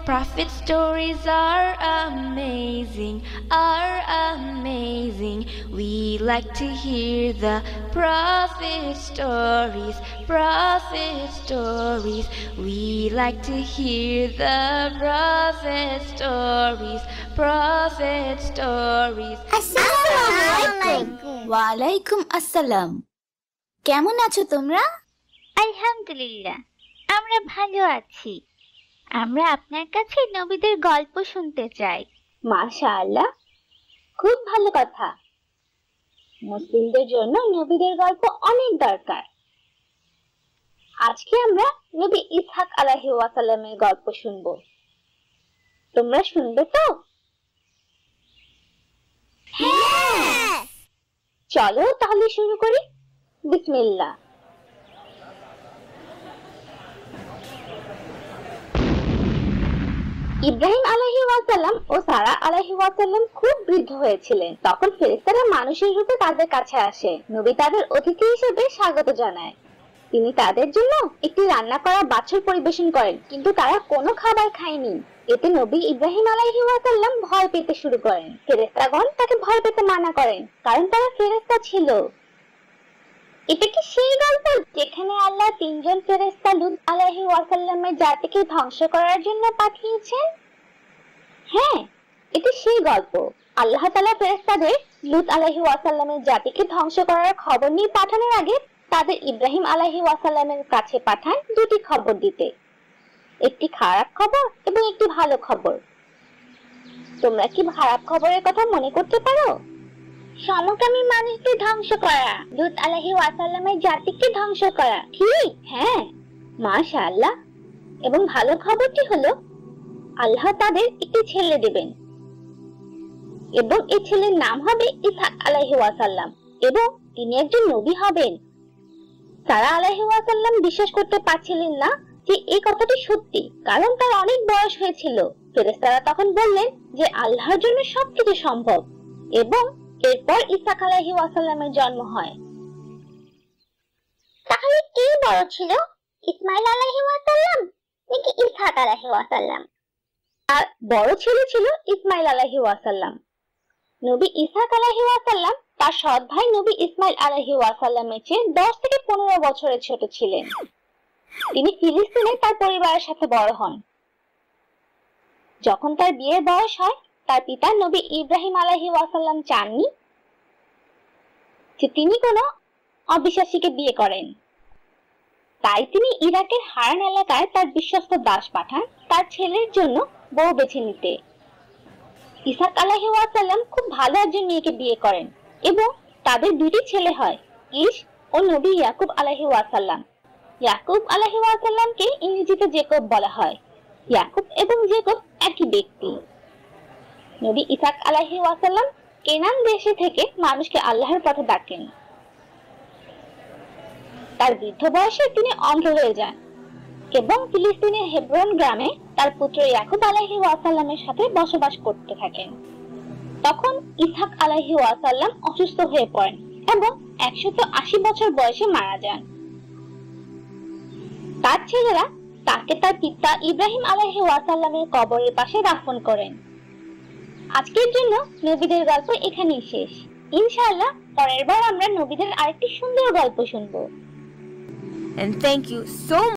prophet stories are amazing, are amazing. We like to hear the prophet stories, prophet stories. We like to hear the prophet stories, prophet stories. ওয়ালাইকুম আসসালাম। কেমন আছো তোমরা? আলহামদুলিল্লাহ, আমরা ভালো আছি। আমরা আপনার কাছে নবীদের গল্প শুনতে চাই। মাশাআল্লাহ, খুব ভালো কথা। মুসলিমদের জন্য নবীদের গল্প অনেক দরকার। আজকে আমরা নবী ইসহাক আলাইহিস সালামের গল্প শুনবো। তোমরা শুনবে তো? হ্যাঁ, চলো তাহলে শুরু করি। বিসমিল্লাহ। ইব্রাহিম আলাইহিস সালাম ও সারা আলাইহিস সালাম খুব বৃদ্ধ হয়েছিলেন। তখন ফেরেশতারা মানুষের রূপে তাদের কাছে আসে। নবী তাদের অতিথি হিসেবে স্বাগত জানায়। তিনি তাদের জন্য একটি রান্না করা বাছুর পরিবেশন করেন, কিন্তু তারা কোনো খাবার খায়নি। এতে নবী ইব্রাহিম আলাইহিস সালাম ভয় পেতে শুরু করেন। ফেরেশতাগণ তাকে ভয় পেতে মানা করেন, কারণ তারা ফেরেশতা ছিল। এটা কি সেই গল্প যেখানে আল্লাহ তিনজন ফেরেশতা লূত আলাইহিস সালামের জাতিকে ধ্বংস করার জন্য পাঠিয়েছেন? হ্যাঁ, এটা সেই গল্প। আল্লাহ তাআলা ফেরেশতাদের লূত আলাইহিস সালামের জাতিকে ধ্বংস করার খবর নিয়ে পাঠানোর আগে তাদের ইব্রাহিম আলাইহিস সালামের কাছে পাঠান দুটি খবর দিতে, একটি খারাপ খবর এবং একটি ভালো খবর। তোমরা কি খারাপ খবরের কথা মনে করতে পারো? সমকামী মানুষকে ধ্বংস করা, লূত আলাইহিস সালামের জাতিকে ধ্বংস করা। ঠিক, হ্যাঁ, মাশাআল্লাহ। এবং ভালো খবরটি হলো আল্লাহ তাদের একটি ছেলে দেবেন এবং এই ছেলের নাম হবে ইসহাক আলাইহিস সালাম এবং তিনি একজন নবী হবেন। সারা আলাইহিস সালাম বিশ্বাস করতে পারছিলেন না যে এই কথাটি সত্যি, কারণ তার অনেক বয়স হয়েছিল। ফেরেশতারা তখন বললেন যে আল্লাহর জন্য সবকিছু সম্ভব, এবং এরপর ইসহাক আলাইহিস সালামের জন্ম হয়। তাহলে কে বড় ছিল, ইসমাইল আলাইহিস সালাম নাকি ইসহাক আলাইহিস সালাম? আর বড় ছেলে ছিল ইসমাইল আলাইহিস সালাম। নবী ইসহাক আলাইহিস সালাম তার সৎ ভাই নবী ইসমাইল আলাইহিস সালামের চেয়ে 10 থেকে 15 বছরের ছোট ছিলেন। তিনি ফিলিস্তিনে তার পরিবারের সাথে বড় হন। যখন তার বিয়ের বয়স হয়, তার পিতা নবী ইব্রাহিম আলাইহিস সালাম চাননি যে তিনি কোনো অবিশ্বাসীকে বিয়ে করেন। তাই তিনি ইরাকের হারান এলাকায় তার বিশ্বস্ত দাস পাঠান তার ছেলের জন্য বউ বেছে নিতে। ইসহাক আলাইহিস সালাম খুব ভালো একজন মেয়েকে বিয়ে করেন এবং তাদের দুটি ছেলে হয়, কিস ও নবী ইয়াকুব আলাইহিস সালাম। ইয়াকুব আলাইহিস সালামকে ইংরেজিতে জেকব বলা হয়। ইয়াকুব এবং জেকব একই ব্যক্তি। নবী ইসহাক আলাইহিস সালাম কেনান দেশে থেকে মানুষকে আল্লাহর পথে ডাকেন। তার বৃদ্ধ বয়সে তিনি অন্ধ হয়ে যান এবং ফিলিস্তিনের হেব্রন গ্রামে তার পুত্র ইয়াকুব আলাইহিস সালামের সাথে বসবাস করতে থাকেন। তখন ইসহাক আলাইহিস সালাম অসুস্থ হয়ে পড়েন এবং 180 বছর বয়সে মারা যান। তার ছেলেরা তাকে তার পিতা ইব্রাহিম আলাইহিস সালামের কবরের পাশে দাফন করেন। আজকের জন্য নবীদের গল্প এখানেই শেষ। ইনশাআল্লাহ পরের বার আমরা নবীদের আরেকটি সুন্দর গল্প শুনবো। And thank you so